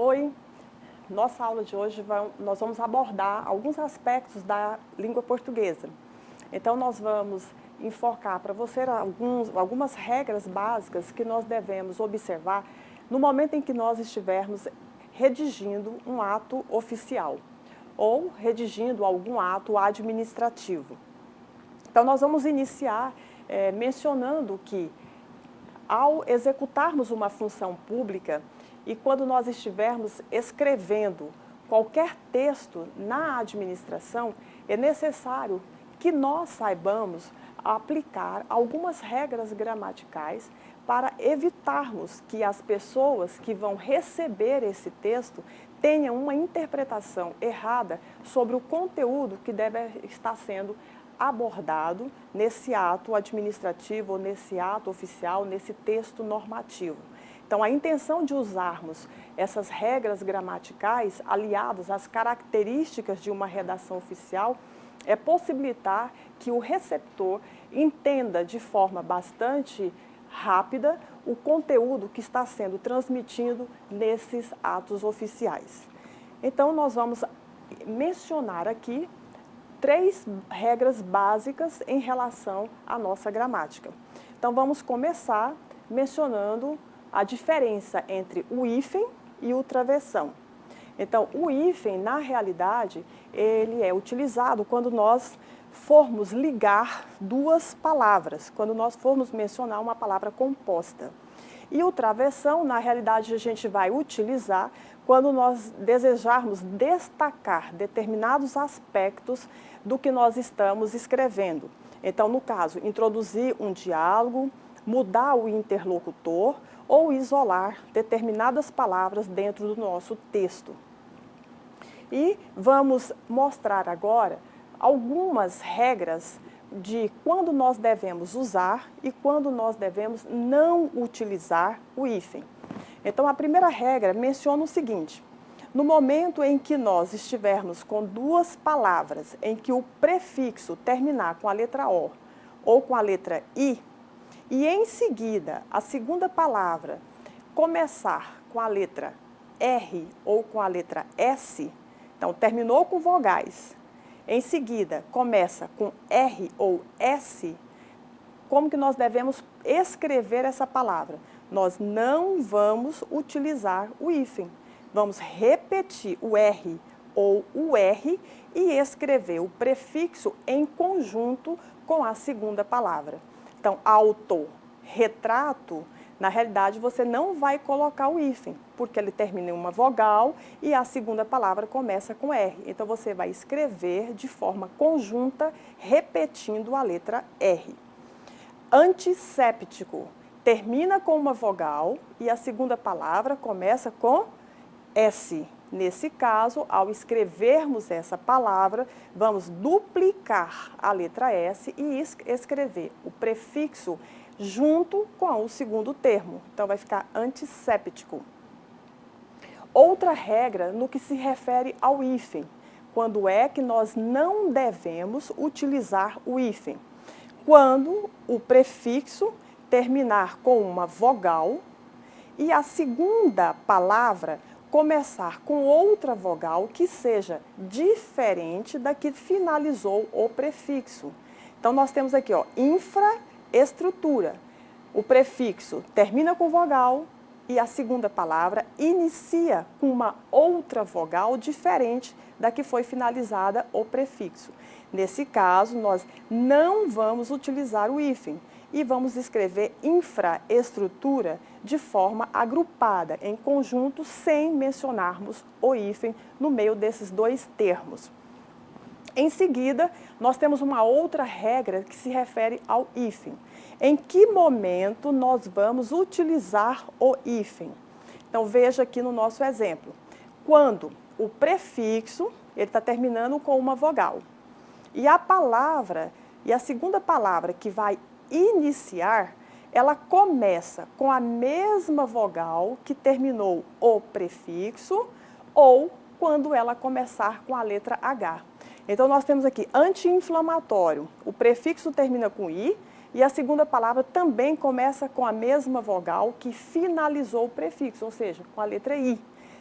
Oi, nossa aula de hoje nós vamos abordar alguns aspectos da língua portuguesa. Então nós vamos enfocar para você algumas regras básicas que nós devemos observar no momento em que nós estivermos redigindo um ato oficial ou redigindo algum ato administrativo. Então nós vamos iniciar mencionando que ao executarmos uma função pública e quando nós estivermos escrevendo qualquer texto na administração, é necessário que nós saibamos aplicar algumas regras gramaticais para evitarmos que as pessoas que vão receber esse texto tenham uma interpretação errada sobre o conteúdo que deve estar sendo abordado nesse ato administrativo, ou nesse ato oficial, nesse texto normativo. Então, a intenção de usarmos essas regras gramaticais aliadas às características de uma redação oficial é possibilitar que o receptor entenda de forma bastante rápida o conteúdo que está sendo transmitido nesses atos oficiais. Então, nós vamos mencionar aqui 3 regras básicas em relação à nossa gramática. Então, vamos começar mencionando a diferença entre o hífen e o travessão. Então, o hífen, na realidade, ele é utilizado quando nós formos ligar duas palavras, quando nós formos mencionar uma palavra composta. E o travessão, na realidade, a gente vai utilizar quando nós desejarmos destacar determinados aspectos do que nós estamos escrevendo. Então, no caso, introduzir um diálogo, mudar o interlocutor ou isolar determinadas palavras dentro do nosso texto. E vamos mostrar agora algumas regras de quando nós devemos usar e quando nós devemos não utilizar o hífen. Então, a primeira regra menciona o seguinte: no momento em que nós estivermos com duas palavras em que o prefixo terminar com a letra O ou com a letra I, e em seguida a segunda palavra começar com a letra R ou com a letra S, então terminou com vogais, em seguida começa com R ou S, como que nós devemos escrever essa palavra? Nós não vamos utilizar o hífen. Vamos repetir o R ou o R e escrever o prefixo em conjunto com a segunda palavra. Então, autorretrato, na realidade, você não vai colocar o hífen, porque ele termina em uma vogal e a segunda palavra começa com R. Então, você vai escrever de forma conjunta, repetindo a letra R. Antisséptico, termina com uma vogal e a segunda palavra começa com S. Nesse caso, ao escrevermos essa palavra, vamos duplicar a letra S e escrever o prefixo junto com o segundo termo. Então, vai ficar antisséptico. Outra regra no que se refere ao hífen, quando é que nós não devemos utilizar o hífen? Quando o prefixo terminar com uma vogal e a segunda palavra começar com outra vogal que seja diferente da que finalizou o prefixo. Então, nós temos aqui, ó, infraestrutura. O prefixo termina com vogal e a segunda palavra inicia com uma outra vogal diferente da que foi finalizada o prefixo. Nesse caso, nós não vamos utilizar o hífen e vamos escrever infraestrutura de forma agrupada, em conjunto, sem mencionarmos o hífen no meio desses dois termos. Em seguida, nós temos uma outra regra que se refere ao hífen. Em que momento nós vamos utilizar o hífen? Então, veja aqui no nosso exemplo. Quando o prefixo, ele está terminando com uma vogal. E a palavra, e a segunda palavra que vai iniciar, ela começa com a mesma vogal que terminou o prefixo ou quando ela começar com a letra H. Então, nós temos aqui anti-inflamatório. O prefixo termina com I e a segunda palavra também começa com a mesma vogal que finalizou o prefixo, ou seja, com a letra I.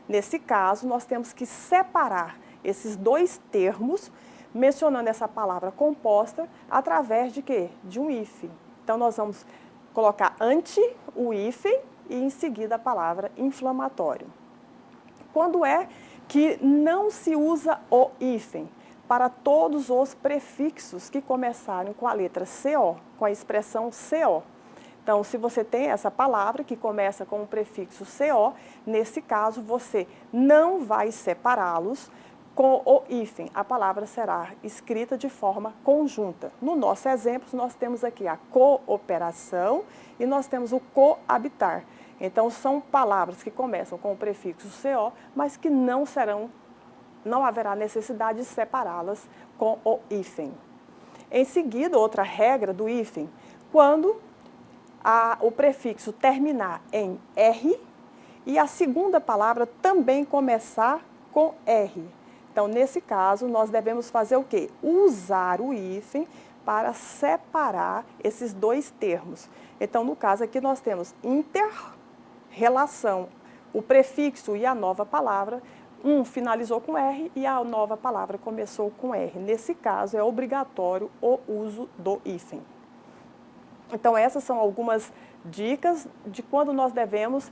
Nesse caso, nós temos que separar esses dois termos, mencionando essa palavra composta através de quê? De um hífen. Então, nós vamos colocar ante o hífen e em seguida a palavra inflamatório. Quando é que não se usa o hífen? Para todos os prefixos que começarem com a letra CO, com a expressão CO. Então, se você tem essa palavra que começa com o prefixo CO, nesse caso você não vai separá-los com o hífen. A palavra será escrita de forma conjunta. No nosso exemplo, nós temos aqui a cooperação e nós temos o coabitar. Então, são palavras que começam com o prefixo CO, mas que não haverá necessidade de separá-las com o hífen. Em seguida, outra regra do hífen, quando o prefixo terminar em R e a segunda palavra também começar com R. Então, nesse caso, nós devemos fazer o quê? Usar o hífen para separar esses dois termos. Então, no caso aqui, nós temos inter-relação, o prefixo e a nova palavra, um finalizou com R e a nova palavra começou com R. Nesse caso, é obrigatório o uso do hífen. Então, essas são algumas dicas de quando nós devemos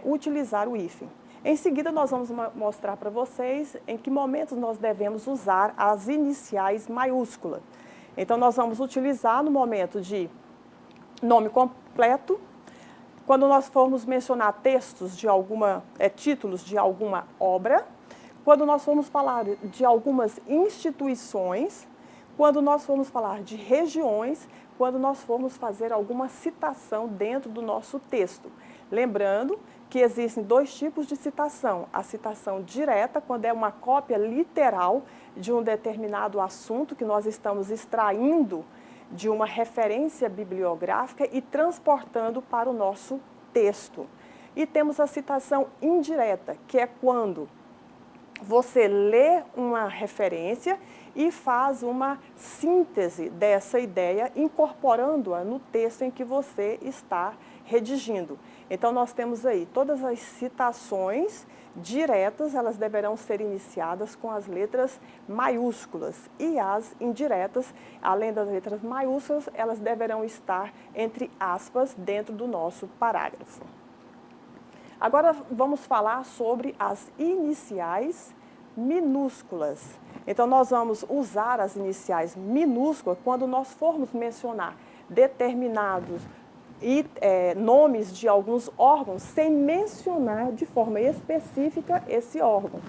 utilizar o hífen. Em seguida, nós vamos mostrar para vocês em que momentos nós devemos usar as iniciais maiúsculas. Então, nós vamos utilizar no momento de nome completo, quando nós formos mencionar textos de títulos de alguma obra, quando nós formos falar de algumas instituições, quando nós formos falar de regiões, quando nós formos fazer alguma citação dentro do nosso texto. Lembrando que existem dois tipos de citação. A citação direta, quando é uma cópia literal de um determinado assunto que nós estamos extraindo de uma referência bibliográfica e transportando para o nosso texto. E temos a citação indireta, que é quando você lê uma referência e faz uma síntese dessa ideia, incorporando-a no texto em que você está redigindo. Então, nós temos aí todas as citações diretas, elas deverão ser iniciadas com as letras maiúsculas. E as indiretas, além das letras maiúsculas, elas deverão estar entre aspas dentro do nosso parágrafo. Agora, vamos falar sobre as iniciais minúsculas. Então, nós vamos usar as iniciais minúsculas quando nós formos mencionar determinados nomes de alguns órgãos sem mencionar de forma específica esse órgão.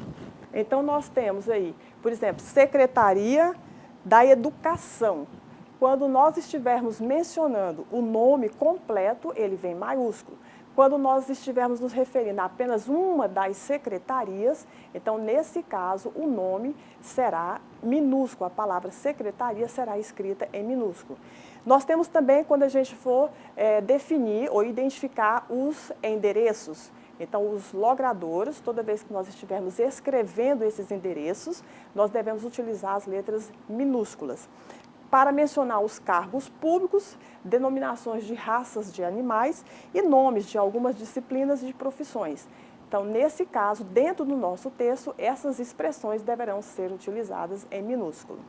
Então, nós temos aí, por exemplo, Secretaria da Educação. Quando nós estivermos mencionando o nome completo, ele vem maiúsculo. Quando nós estivermos nos referindo a apenas uma das secretarias, então, nesse caso, o nome será minúsculo. A palavra secretaria será escrita em minúsculo. Nós temos também, quando a gente for definir ou identificar os endereços, então, os logradouros, toda vez que nós estivermos escrevendo esses endereços, nós devemos utilizar as letras minúsculas. Para mencionar os cargos públicos, denominações de raças de animais e nomes de algumas disciplinas e de profissões. Então, nesse caso, dentro do nosso texto, essas expressões deverão ser utilizadas em minúsculo.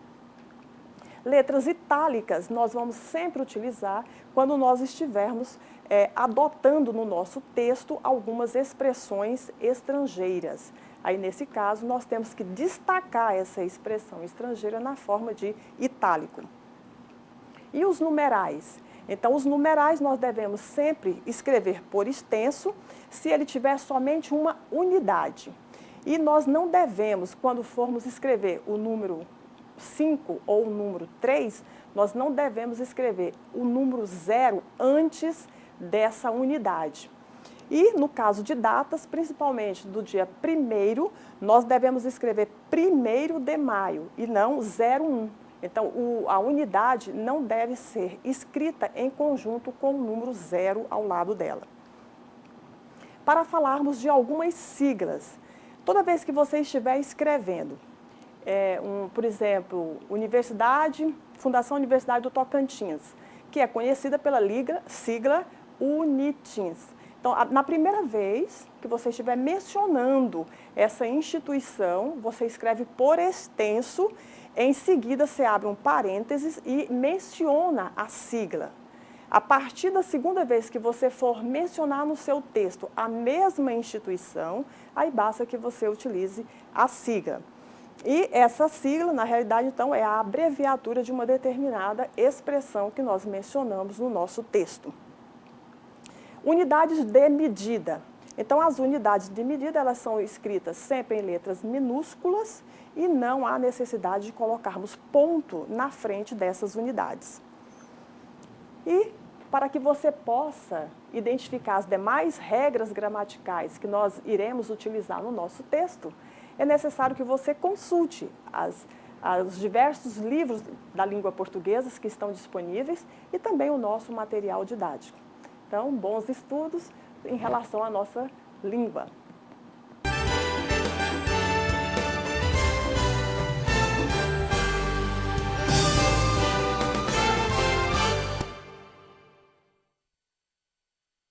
Letras itálicas nós vamos sempre utilizar quando nós estivermos adotando no nosso texto algumas expressões estrangeiras. Aí, nesse caso, nós temos que destacar essa expressão estrangeira na forma de itálico. E os numerais? Então, os numerais nós devemos sempre escrever por extenso se ele tiver somente uma unidade. E nós não devemos, quando formos escrever o número 5 ou o número 3, nós não devemos escrever o número 0 antes dessa unidade. E no caso de datas, principalmente do dia 1º, nós devemos escrever 1º de maio e não 01. Então, a unidade não deve ser escrita em conjunto com o número 0 ao lado dela. Para falarmos de algumas siglas, toda vez que você estiver escrevendo, por exemplo, Fundação Universidade do Tocantins, que é conhecida pela sigla UNITINS. Então, na primeira vez que você estiver mencionando essa instituição, você escreve por extenso, em seguida você abre um parênteses e menciona a sigla. A partir da segunda vez que você for mencionar no seu texto a mesma instituição, aí basta que você utilize a sigla. E essa sigla, na realidade, então, é a abreviatura de uma determinada expressão que nós mencionamos no nosso texto. Unidades de medida. Então, as unidades de medida, elas são escritas sempre em letras minúsculas e não há necessidade de colocarmos ponto na frente dessas unidades. E para que você possa identificar as demais regras gramaticais que nós iremos utilizar no nosso texto, é necessário que você consulte os diversos livros da língua portuguesa que estão disponíveis e também o nosso material didático. Então, bons estudos em relação à nossa língua.